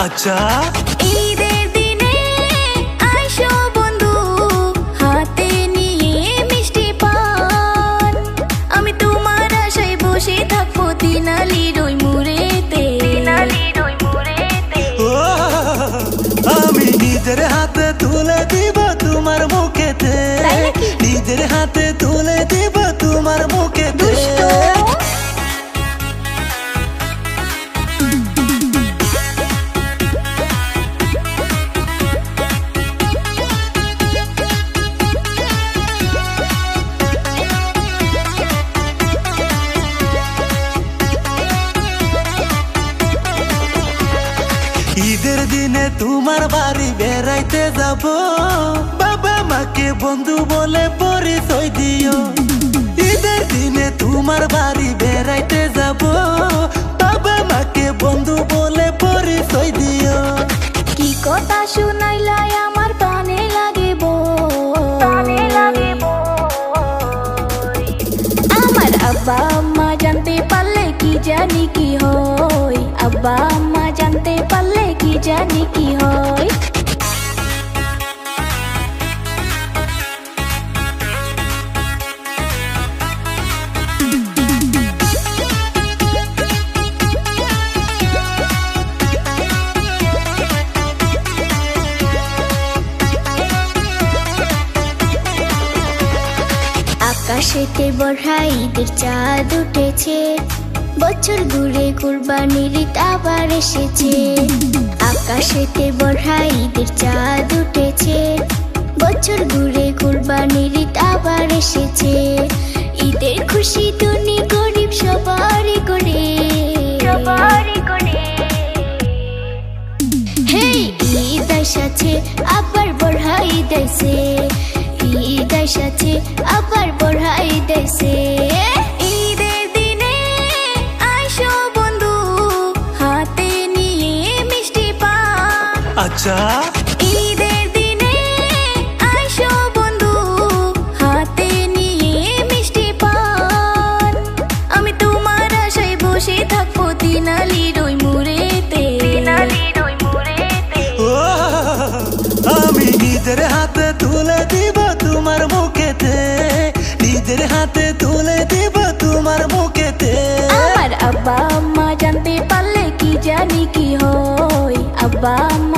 আচ্ছা ঈদের দিনে আইসো বন্ধু, হাতে নিয়ে মিষ্টি পান। আমি তোমার আশায় বসে থাকবো তিনালির ওই মুড়েতে। ও আমি নিজের হাতে তুলে দিব তোমার মুখেতে, নিজের হাতে তুলে দিব তোমার মুখেতে। ঈদের দিনে তোমার বাড়ি বেড়াইতে যাব, বাবা মাকে বন্ধু বলে পরিচয় দিও। ঈদের দিনে তোমার বাড়ি বেড়াইতে যাব, বাবা মাকে বন্ধু বলে পরিচয় দিও। কি কথা শুনাইলাই আমার কানে লাগে আমার আব্বা আম্মা জানতে পারলে কি জানি কি হয়, আব্বা আম্মা জানতে পারলে কি জানি কি হয়। আকাশেতে বড়া ঈদের চাঁদ উঠেছে, বছর ঘুরে কুরবানির ঈদ আবার এসেছে। আকাশেতে বড়া ঈদের চাঁদ উঠেছে, বছর ঘুরে কুরবানির ঈদ আবার এসেছে। ঈদের খুশি ধনী গরিব সবারই করে, হে ঈদ আইসাছে আবার বড়া ঈদ আইছে, ঈদ আইসাছে আবার বড়া ঈদ আইছে। ঈদের দিনে আইসো বন্ধু, হাতে নিয়ে মিষ্টি পান। আচ্ছা ঈদের দিনে আইসো বন্ধু, হাতে নিয়ে মিষ্টি পান। আমি তোমার আশায় বসে থাকবো তিনালির ওই মুড়েতে। ও আমি নিজের হাতে তুলে দিব তোমার মুখেতে, নিজের হাতে তুলে দিব তোমার মুখেতে। আমার আব্বা আম্মা জানতে পারলে কি জানি কি হয়, আব্বা আম্মা